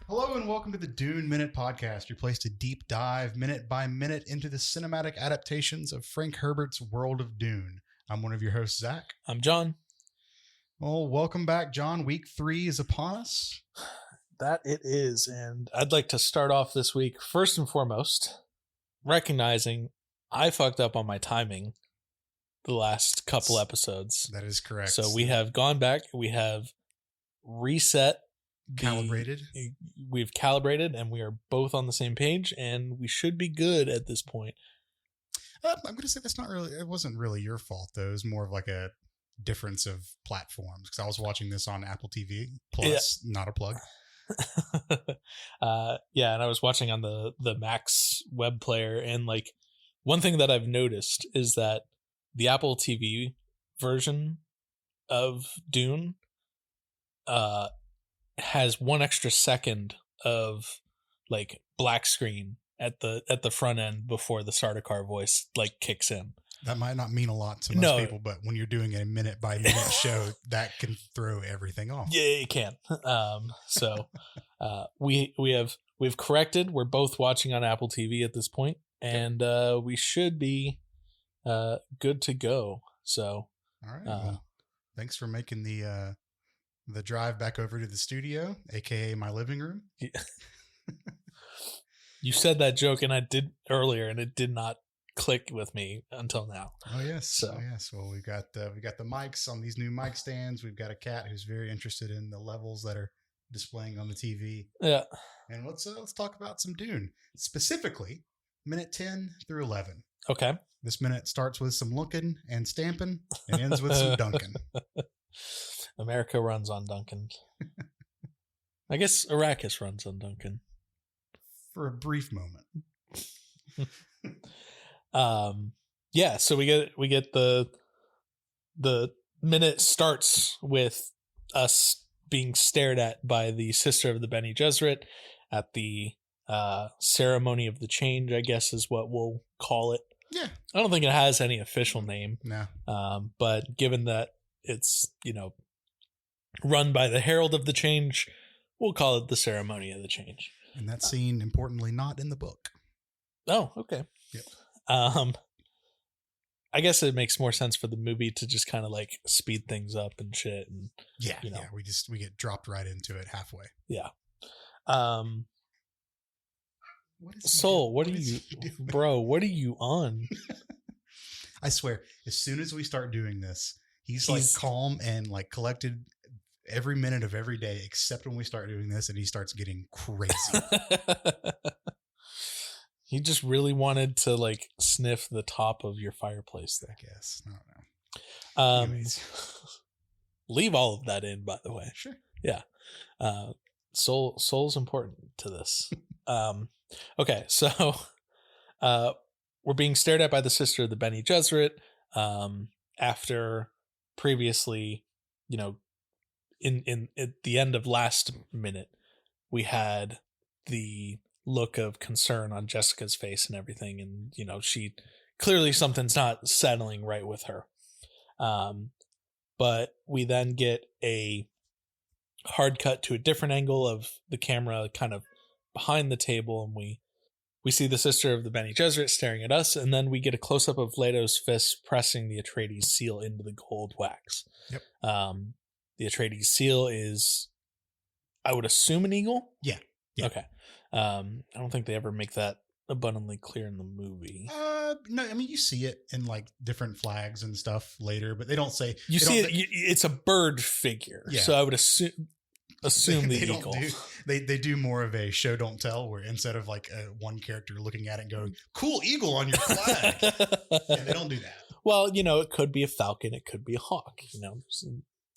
Hello and welcome to the Dune Minute Podcast, your place to deep dive minute by minute into the cinematic adaptations of Frank Herbert's world of Dune. I'm one of your hosts, Zach. I'm John. Well, welcome back, John. Week 3 is upon us. That it is, and I'd like to start off this week, first and foremost, recognizing I fucked up on my timing the last couple episodes. That is correct. So we have gone back, we have reset. We've calibrated, and we are both on the same page, and we should be good at this point. I'm going to say it wasn't really your fault, though. It was more of like a difference of platforms, because I was watching this on Apple TV Plus, not a plug. Yeah, and I was watching on the Max web player, and like one thing that I've noticed is that the Apple TV version of Dune has 1 extra second of like black screen at the front end before the Sardaukar voice like kicks in. That might not mean a lot to most people, but when you're doing a minute by minute show, that can throw everything off. Yeah, it can. So we've corrected. We're both watching on Apple TV at this point, and we should be good to go. So all right. Well, thanks for making the drive back over to the studio, aka my living room. You said that joke, and I did earlier, and it did not click with me until now. Oh yes. Well, we got the mics on these new mic stands. We've got a cat who's very interested in the levels that are displaying on the TV. Yeah. And let's talk about some Dune, specifically minute 10 through 11. Okay. This minute starts with some looking and stamping and ends with some dunking. America runs on Duncan. I guess Arrakis runs on Duncan. For a brief moment. Yeah, so we get the minute starts with us being stared at by the sister of the Bene Gesserit at the ceremony of the change, I guess is what we'll call it. Yeah. I don't think it has any official name. No. But given that it's, run by the Herald of the Change, we'll call it the ceremony of the change. And that scene, importantly, not in the book. Oh, okay. Yep. I guess it makes more sense for the movie to just kind of like speed things up and shit. And yeah, we get dropped right into it halfway. Yeah. Soul, what are you bro? What are you on? I swear, as soon as we start doing this, he's like calm and like collected every minute of every day, except when we start doing this, and he starts getting crazy. He just really wanted to like sniff the top of your fireplace there. I guess. I don't know. Leave all of that in, by the way. Sure. Yeah. Soul's important to this. Okay, so we're being stared at by the sister of the Bene Gesserit after previously, in at the end of last minute, we had the look of concern on Jessica's face and everything, and she clearly something's not settling right with her. But we then get a hard cut to a different angle of the camera, kind of behind the table, and we see the sister of the Bene Gesserit staring at us, and then we get a close up of Leto's fist pressing the Atreides seal into the gold wax. Yep. The Atreides seal is, I would assume, an eagle. Yeah. Okay. I don't think they ever make that abundantly clear in the movie. No, I mean, you see it in like different flags and stuff later, but they don't say you see it. It's a bird figure, yeah. So I would assume the eagle. They do more of a show don't tell, where instead of like one character looking at it and going, "Cool eagle on your flag," and they don't do that. Well, it could be a falcon, it could be a hawk.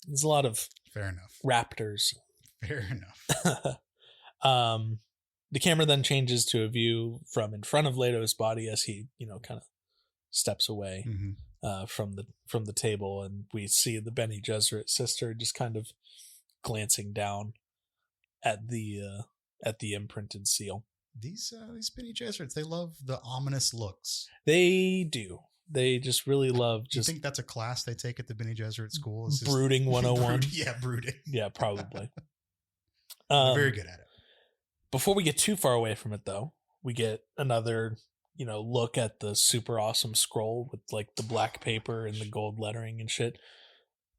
There's a lot of fair enough raptors. Fair enough. The camera then changes to a view from in front of Leto's body as he, kind of steps away from the table, and we see the Bene Gesserit sister just kind of glancing down at the imprinted seal. These Bene Gesserits, they love the ominous looks. They do. They just really love. Do you think that's a class they take at the Bene Gesserit school? It's brooding 101. Brooding. Yeah, probably. They're very good at it. Before we get too far away from it, though, we get another, look at the super awesome scroll with like the black paper and the gold lettering and shit.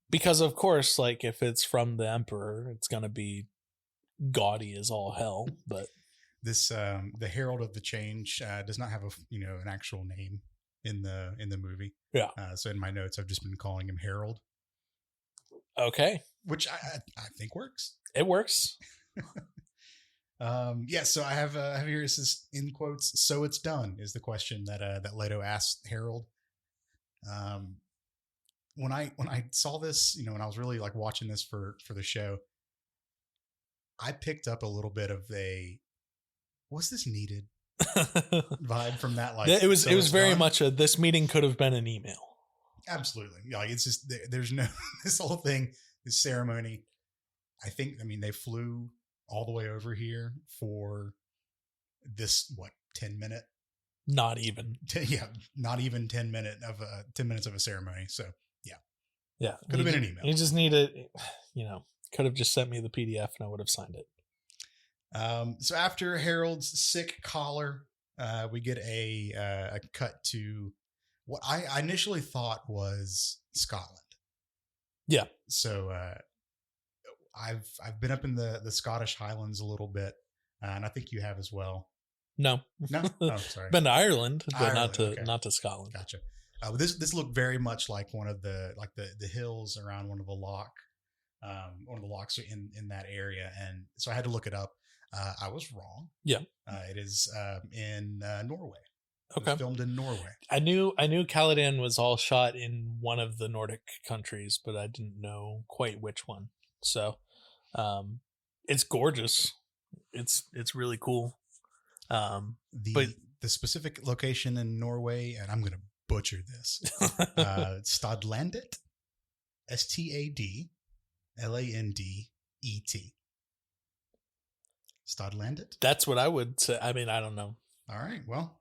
Because of course, like if it's from the Emperor, it's gonna be gaudy as all hell. But this the Herald of the Change does not have an actual name in the movie. Yeah. So in my notes, I've just been calling him Harold. Okay. Which I think works. It works. So I have here, it says in quotes, "So it's done," is the question that Leto asked Harold. When I saw this, when I was really like watching this for the show, I picked up a little bit of a "was this needed" vibe from that. Like it was very much a "this meeting could have been an email." Absolutely. Yeah, like it's just there's no this whole thing, this ceremony. I mean they flew all the way over here for this 10-minute, not even 10 minutes of a ceremony. So yeah, could have been an email. You just need it, could have just sent me the PDF and I would have signed it. So after Harold's sick collar, we get a cut to what I initially thought was Scotland. Yeah. So I've been up in the Scottish Highlands a little bit, and I think you have as well. No. Oh, sorry. Been to Ireland, but Ireland, not to Scotland. Gotcha. This looked very much like one of the hills around one of the locks in that area, and so I had to look it up. I was wrong. Yeah. It is in Norway. Okay. It was filmed in Norway. I knew Caladan was all shot in one of the Nordic countries, but I didn't know quite which one. So, it's gorgeous. It's really cool. The specific location in Norway, and I'm going to butcher this. Stadlandet, Stadlandet. Stadlandet. That's what I would say. I mean, I don't know. All right. Well,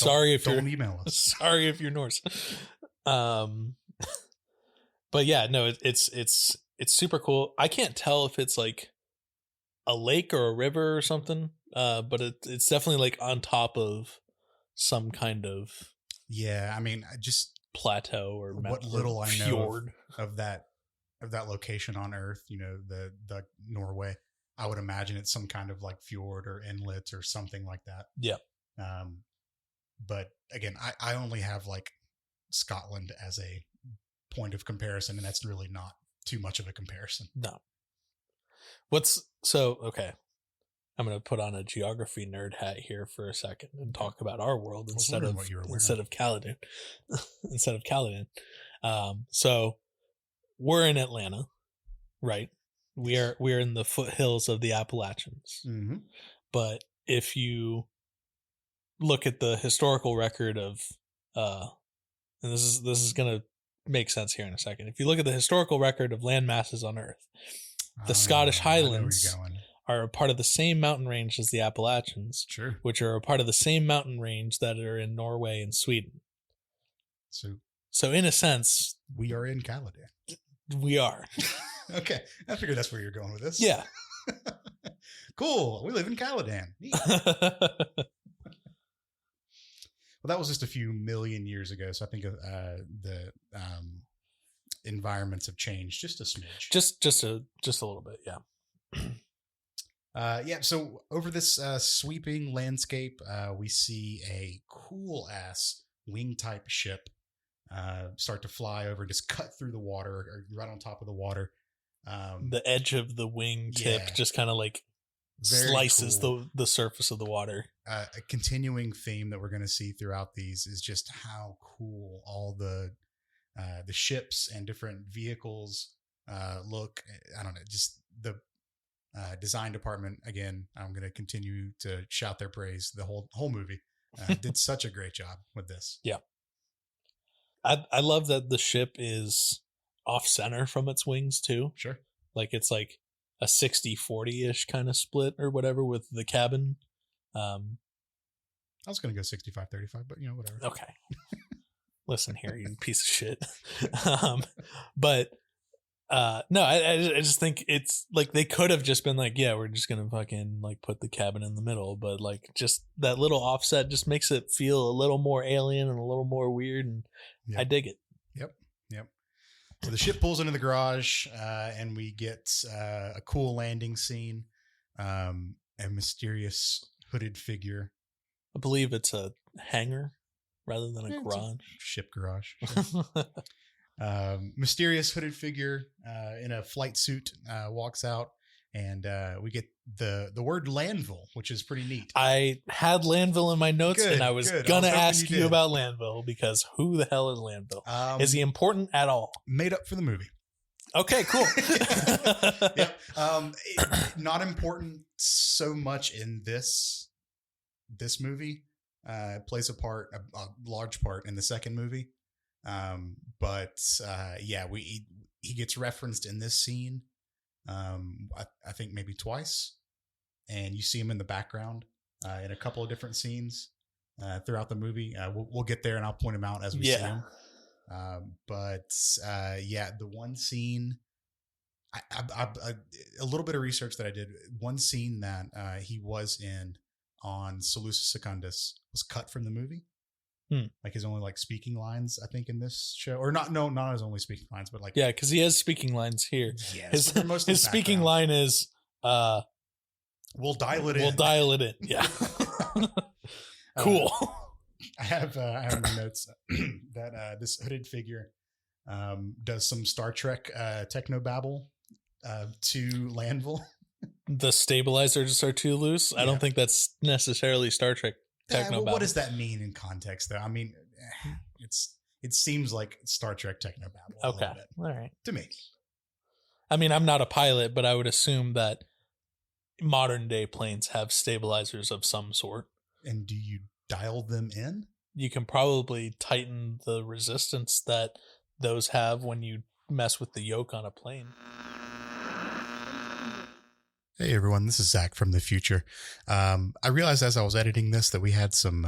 don't email us. Sorry if you're Norse. But yeah, no, it's super cool. I can't tell if it's like a lake or a river or something. But it's definitely like on top of some kind of I mean, I just plateau or what little I know fjord of that location on Earth. The Norway. I would imagine it's some kind of like fjord or inlet or something like that. Yeah. But again, I only have like Scotland as a point of comparison, and that's really not too much of a comparison. No. Okay. I'm going to put on a geography nerd hat here for a second and talk about our world instead of Caladan. Instead of Caladan. So we're in Atlanta, right? We're in the foothills of the Appalachians. Mm-hmm. But if you look at the historical record of and this is going to make sense here in a second. If you look at the historical record of land masses on Earth, the Scottish Highlands are a part of the same mountain range as the Appalachians, sure, which are a part of the same mountain range that are in Norway and Sweden. So in a sense, we are in Caladan. We are. Okay, I figured that's where you're going with this. Yeah. Cool. We live in Caladan. Well, that was just a few million years ago, so I think the environments have changed just a smidge. Just a little bit, yeah. So over this sweeping landscape, we see a cool ass wing type ship start to fly over, just cut through the water, or right on top of the water. The edge of the wing tip just kind of like slices cool. the surface of the water. A continuing theme that we're going to see throughout these is just how cool all the ships and different vehicles look. I don't know, just the design department. Again, I'm going to continue to shout their praise. The whole movie did such a great job with this. Yeah. I love that the ship is off center from its wings too. Sure. Like it's like a 60-40-ish kind of split or whatever with the cabin. I was going to go 65-35, but whatever. Okay. Listen here, you piece of shit. But No, I just think it's like they could have just been like, yeah, we're just gonna fucking like put the cabin in the middle, but like just that little offset just makes it feel a little more alien and a little more weird, and Yep. I dig it. Yep. So the ship pulls into the garage, and we get a cool landing scene. A mysterious hooded figure. I believe it's a hangar rather than a garage. Ship garage. Mysterious hooded figure in a flight suit walks out, and we get the word Landville, which is pretty neat. I had Landville in my notes, and I was gonna ask you about Landville, because who the hell is Landville? Is he important at all? Made up for the movie. Okay, cool. Yeah. Not important so much in this movie. Plays a large part in the second movie. But he gets referenced in this scene. I think maybe twice, and you see him in the background in a couple of different scenes throughout the movie. We'll get there, and I'll point him out as we see him. The one scene, I a little bit of research that I did. One scene that he was in on Salusa Secundus was cut from the movie. Like his only like speaking lines, I think, in this show, or not his only speaking lines, but like because he has speaking lines here. Yes, his speaking line is we'll dial it in. We'll dial it in. Yeah. Cool. I have in the notes that this hooded figure does some Star Trek technobabble to Landville. The stabilizers are too loose. I don't think that's necessarily Star Trek technobabble. What does that mean in context, though? I mean, it seems like Star Trek technobabble. Okay, all right. To me, I mean, I'm not a pilot, but I would assume that modern day planes have stabilizers of some sort. And do you dial them in? You can probably tighten the resistance that those have when you mess with the yoke on a plane. Hey everyone, this is Zach from the future. I realized as I was editing this that we had some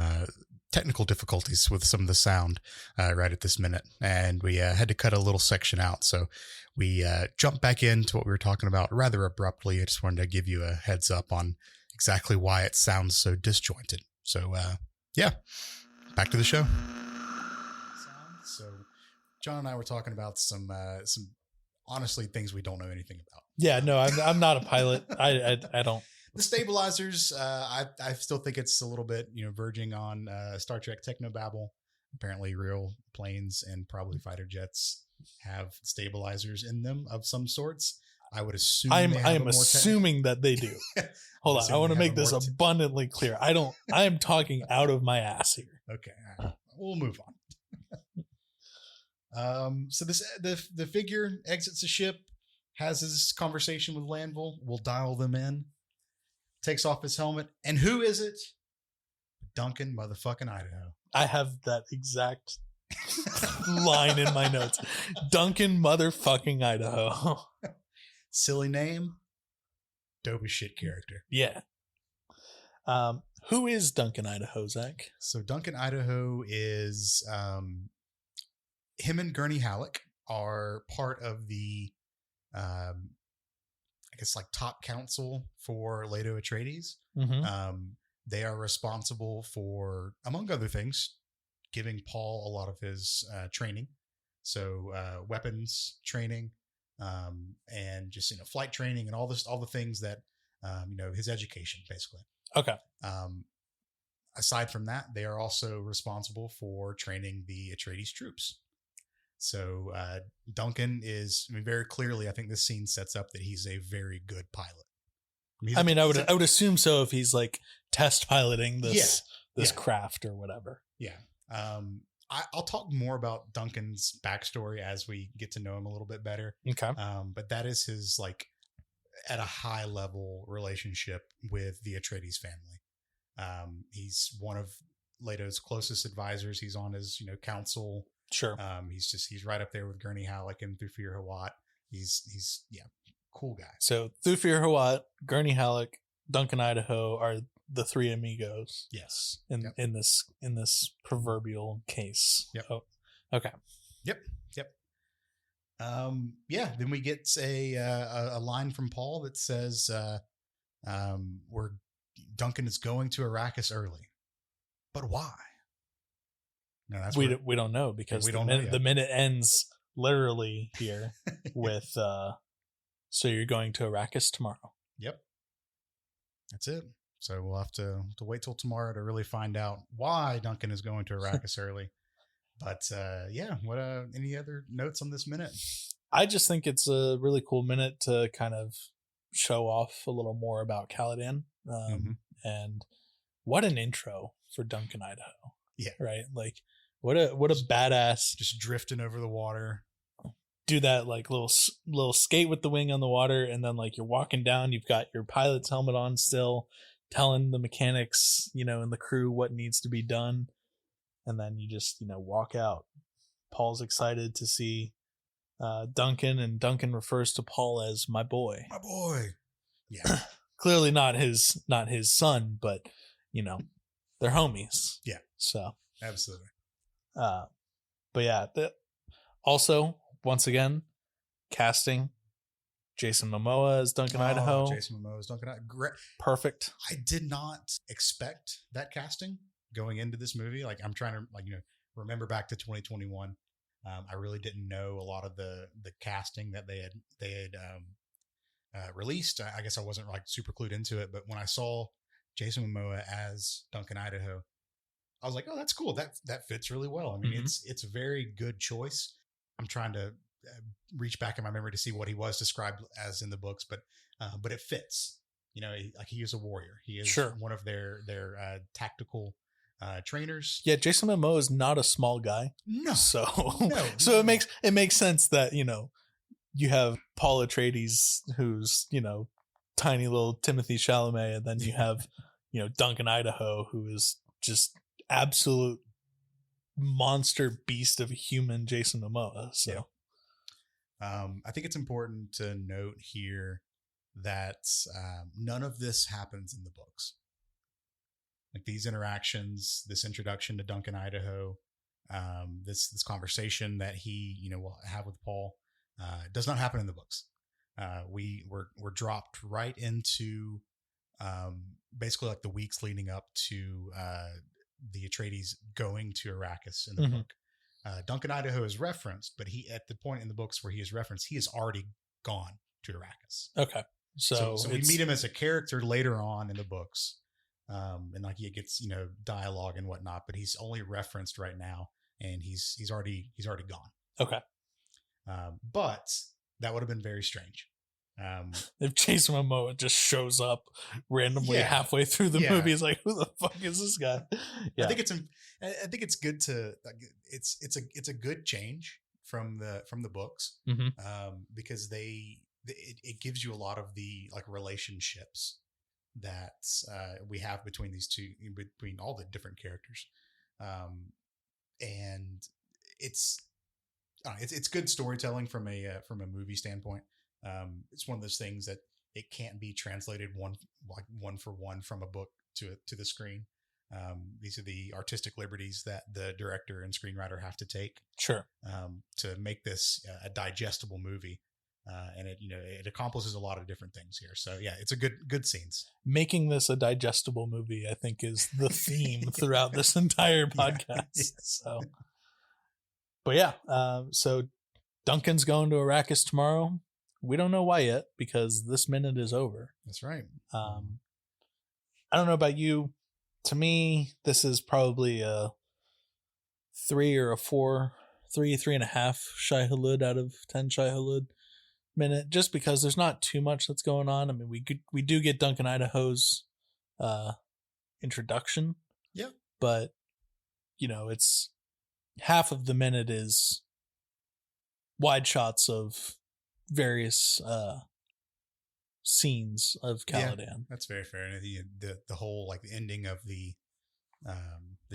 technical difficulties with some of the sound right at this minute, and we had to cut a little section out. So we jumped back into what we were talking about rather abruptly. I just wanted to give you a heads up on exactly why it sounds so disjointed. So back to the show. So John and I were talking about some honestly things we don't know anything about. Yeah, no, I'm not a pilot. I don't. The stabilizers, I still think it's a little bit, verging on Star Trek technobabble. Apparently real planes and probably fighter jets have stabilizers in them of some sorts. I would assume I'm assuming that they do. Hold on, I want to make this abundantly clear. I am talking out of my ass here. Okay, all right. We'll move on. So the figure exits the ship, has his conversation with Landville. We'll dial them in. Takes off his helmet, and who is it? Duncan motherfucking Idaho. I have that exact line in my notes. Duncan motherfucking Idaho. Silly name. Dope as shit character. Yeah. Who is Duncan Idaho, Zach? So Duncan Idaho is him and Gurney Halleck are part of the I guess like top counsel for Leto Atreides. Mm-hmm. They are responsible for, among other things, giving Paul a lot of his training. So weapons training, and just flight training and all the things that his education basically. Okay. Aside from that, they are also responsible for training the Atreides troops. So Duncan is, very clearly, I think this scene sets up that he's a very good pilot. I would assume so if he's like test piloting this craft or whatever. Yeah. I'll talk more about Duncan's backstory as we get to know him a little bit better. Okay. But that is his at a high level relationship with the Atreides family. He's one of Leto's closest advisors. He's on his council. Sure. He's right up there with Gurney Halleck and Thufir Hawat. He's cool guy. So Thufir Hawat, Gurney Halleck, Duncan Idaho are the three amigos. Yes. In this proverbial case. Yep. Oh, okay. Yep. Yeah, then we get a line from Paul that says, "Where Duncan is going to Arrakis early, but why?" No, that's we don't know, because we don't know the minute ends literally here with so you're going to Arrakis tomorrow. Yep, that's it. So we'll have to wait till tomorrow to really find out why Duncan is going to Arrakis early. But yeah, what any other notes on this minute? I just think it's a really cool minute to kind of show off a little more about Caladan. And what an intro for Duncan, Idaho. Yeah. Right? Like, what a badass. Just drifting over the water. Do that like little skate with the wing on the water, and then like you're walking down, you've got your pilot's helmet on still, telling the mechanics, and the crew what needs to be done. And then you just, walk out. Paul's excited to see Duncan, and Duncan refers to Paul as my boy. My boy. Yeah. Clearly not his son, but they're homies. Yeah. So absolutely. But yeah, also once again, casting Jason Momoa as Duncan Idaho. Jason Momoa as Duncan Idaho. Great. Perfect. I did not expect that casting going into this movie. Like, I'm trying to remember back to 2021. I really didn't know a lot of the casting that they had released. I guess I wasn't like super clued into it, but when I saw Jason Momoa as Duncan Idaho, I was like, oh, that's cool. That fits really well. I mean, it's a very good choice. I'm trying to reach back in my memory to see what he was described as in the books, but it fits. He is a warrior. He is one of their tactical trainers. Yeah, Jason Momoa is not a small guy. No. So it makes sense that you have Paul Atreides, who's tiny little Timothy Chalamet, and then you have Duncan Idaho, who is just absolute monster beast of a human Jason Momoa. So I think it's important to note here that none of this happens in the books. Like, these interactions, this introduction to Duncan Idaho, this conversation that he will have with Paul, does not happen in the books. We're dropped right into basically like the weeks leading up to the Atreides going to Arrakis in the book. Duncan Idaho is referenced, but he, at the point in the books where he is referenced, he has already gone to Arrakis. Okay. So we meet him as a character later on in the books. And like he gets, dialogue and whatnot, but he's only referenced right now, and he's already gone. Okay. But that would have been very strange. If Jason Momoa just shows up randomly halfway through the movie, it's like, who the fuck is this guy? Yeah. I think it's good to, it's a good change from the books, because it gives you a lot of the like relationships that we have between these two, between all the different characters, and it's good storytelling from a movie standpoint. It's one of those things that it can't be translated one for one from a book to the screen. These are the artistic liberties that the director and screenwriter have to take, to make this a digestible movie. And it accomplishes a lot of different things here. So yeah, it's a good scenes. Making this a digestible movie, I think, is the theme throughout this entire podcast. Yeah. So, but yeah, so Duncan's going to Arrakis tomorrow. We don't know why yet, because this minute is over. That's right. I don't know about you. To me, this is probably a 3 or a 4, 3.5 Shai Hulud out of 10 Shai Hulud minute, just because there's not too much that's going on. I mean, we do get Duncan Idaho's introduction, but it's half of the minute is wide shots of various scenes of Caladan. Yeah, that's very fair. And the whole like the ending of the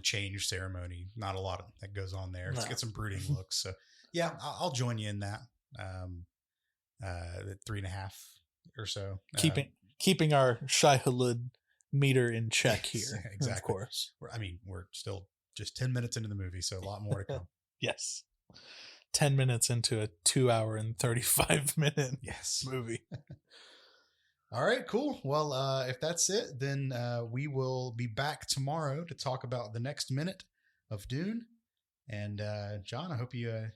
change ceremony, not a lot that goes on there. Let's get some brooding looks. So yeah, I'll join you in that. The 3.5 or so. Keeping our Shai Hulud meter in check here. Exactly. Of course. We're still just 10 minutes into the movie, so a lot more to come. Yes. 10 minutes into a 2 hour and 35 minute movie. All right, cool. Well, if that's it, then we will be back tomorrow to talk about the next minute of Dune. And John, I hope you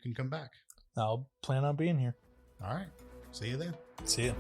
can come back. I'll plan on being here. All right. See you then. See ya.